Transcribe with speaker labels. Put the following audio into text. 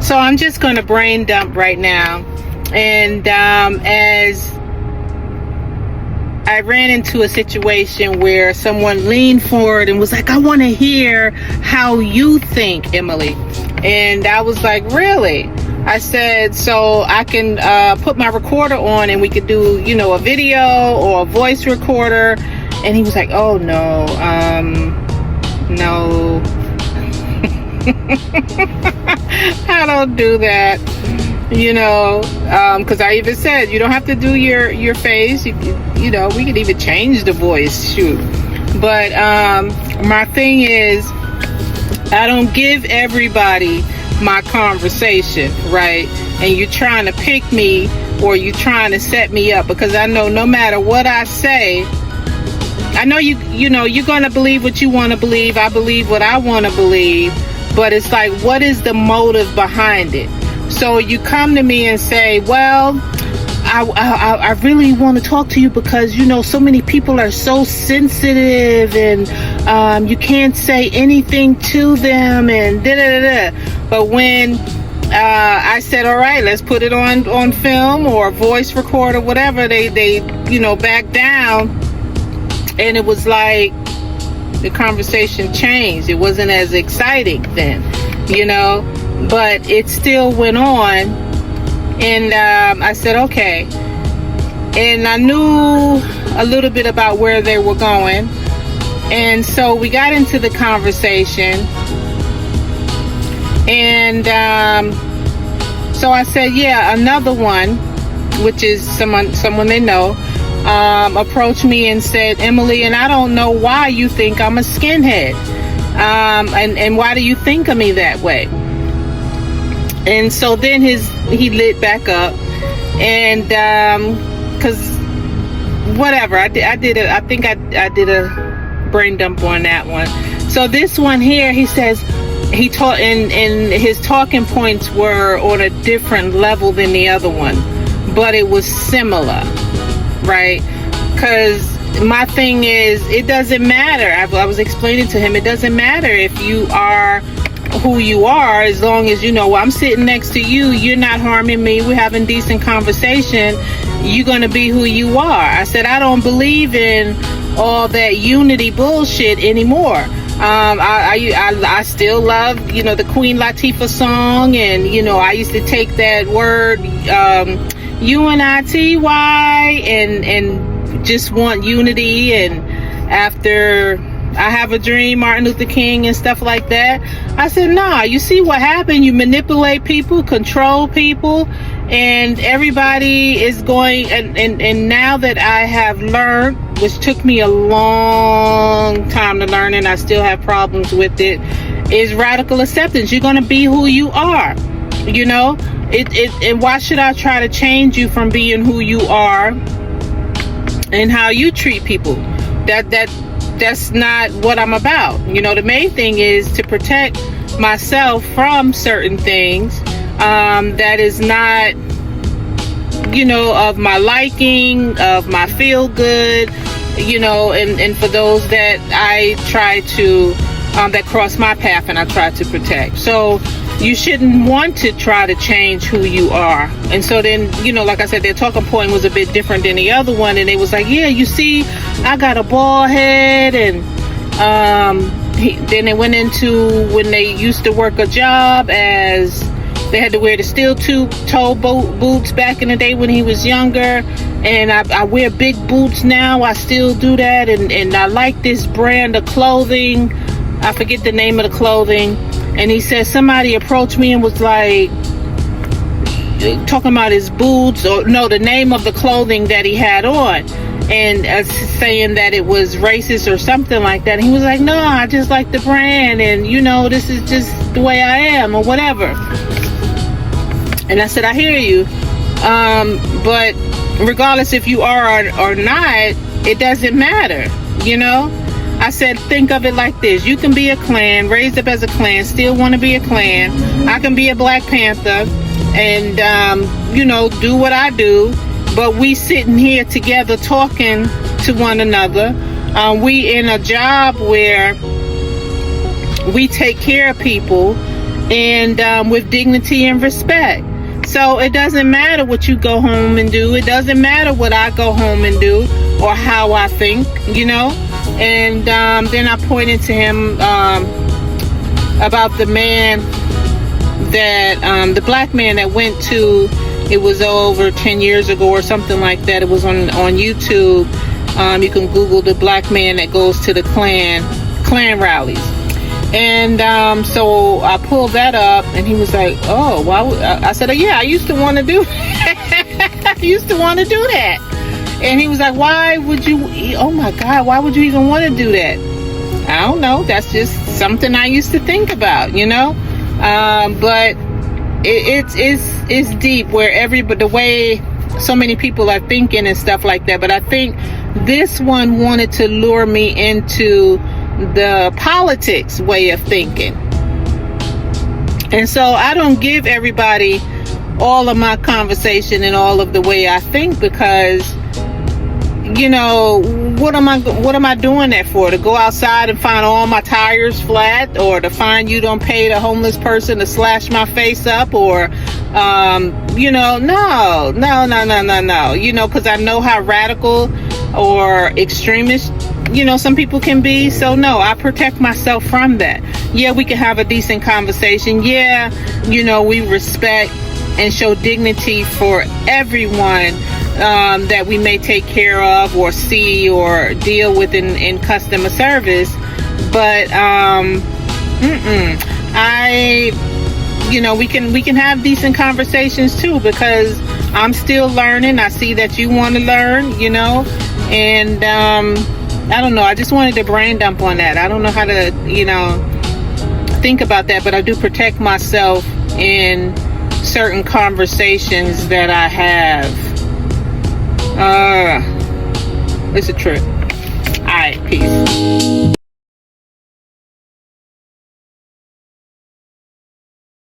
Speaker 1: So I'm just going to brain dump right now. And as I ran into a situation where someone leaned forward and was like, I want to hear how you think, Emily. And I was like, really? I said, so I can put my recorder on and we could do, a video or a voice recorder. And he was like, oh, no, no. I don't do that, because I even said, you don't have to do your face. We could even change the voice, shoot. But my thing is, I don't give everybody my conversation, right? And you're trying to pick me or you're trying to set me up, because I know no matter what I say, I know you're going to believe what you want to believe. I believe what I want to believe. But it's like, what is the motive behind it? So you come to me and say, well, I really want to talk to you because, so many people are so sensitive and you can't say anything to them and da-da-da-da. But when I said, all right, let's put it on film or voice record or whatever, they back down. And it was like the conversation changed. It wasn't as exciting then, but it still went on. And I said, okay. And I knew a little bit about where they were going. And so we got into the conversation. And so I said, yeah, another one, which is someone they know, approached me and said, Emily, and I don't know why you think I'm a skinhead. And why do you think of me that way? And so then he lit back up, and because whatever, I did a brain dump on that one. So this one here, he says he taught, and his talking points were on a different level than the other one, but it was similar, right? Because my thing is, it doesn't matter. I was explaining to him, it doesn't matter if you are who you are, as long as I'm sitting next to you, you're not harming me, we're having decent conversation, you're gonna be who you are. I said, I don't believe in all that unity bullshit anymore. I still love the Queen Latifah song, and I used to take that word unity and just want unity. And after I Have a Dream, Martin Luther King and stuff like that, I said, nah, you see what happened? You manipulate people, control people, and everybody is going, and now that I have learned, which took me a long time to learn, and I still have problems with it, is radical acceptance. You're going to be who you are, and why should I try to change you from being who you are and how you treat people? That's not what I'm about. The main thing is to protect myself from certain things that is not, of my liking, of my feel good, and for those that I try to, that cross my path and I try to protect. So you shouldn't want to try to change who you are. And so then, like I said, their talking point was a bit different than the other one. And they was like, yeah, you see, I got a bald head. And then they went into when they used to work a job as they had to wear the steel toe boots back in the day when he was younger. And I wear big boots now. I still do that. And I like this brand of clothing. I forget the name of the clothing. And he said somebody approached me and was like talking about his boots, or no, the name of the clothing that he had on, and saying that it was racist or something like that. And he was like, no, I just like the brand, and this is just the way I am, or whatever. And I said, I hear you, but regardless if you are or not, it doesn't matter, I said, think of it like this. You can be a Klan, raised up as a Klan, still want to be a Klan. I can be a Black Panther and, do what I do. But we sitting here together talking to one another. We in a job where we take care of people and with dignity and respect. So it doesn't matter what you go home and do. It doesn't matter what I go home and do or how I think, you know. And then I pointed to him about the man that, the black man that went to, it was over 10 years ago or something like that. It was on YouTube. You can Google the black man that goes to the Klan rallies. And so I pulled that up, and he was like, "Oh, why?" I said, "Oh, yeah, I used to want to do I used to want to do that." And he was like, "Why would you? Oh my God, why would you even want to do that?" I don't know. That's just something I used to think about, you know. But it's deep where the way so many people are thinking and stuff like that. But I think this one wanted to lure me into the politics way of thinking. And so I don't give everybody all of my conversation and all of the way I think, because, you know, what am I doing that for? To go outside and find all my tires flat, or to find you don't pay the homeless person to slash my face up, or you know, no, you know, because I know how radical or extremist, you know, some people can be. So no, I protect myself from that. Yeah, we can have a decent conversation. Yeah, you know, we respect and show dignity for everyone that we may take care of or see or deal with in customer service. But you know, we can have decent conversations too, because I'm still learning. I see that you want to learn, you know, and I don't know. I just wanted to brain dump on that. I don't know how to, you know, think about that, but I do protect myself in certain conversations that I have. It's a trip. All right, peace.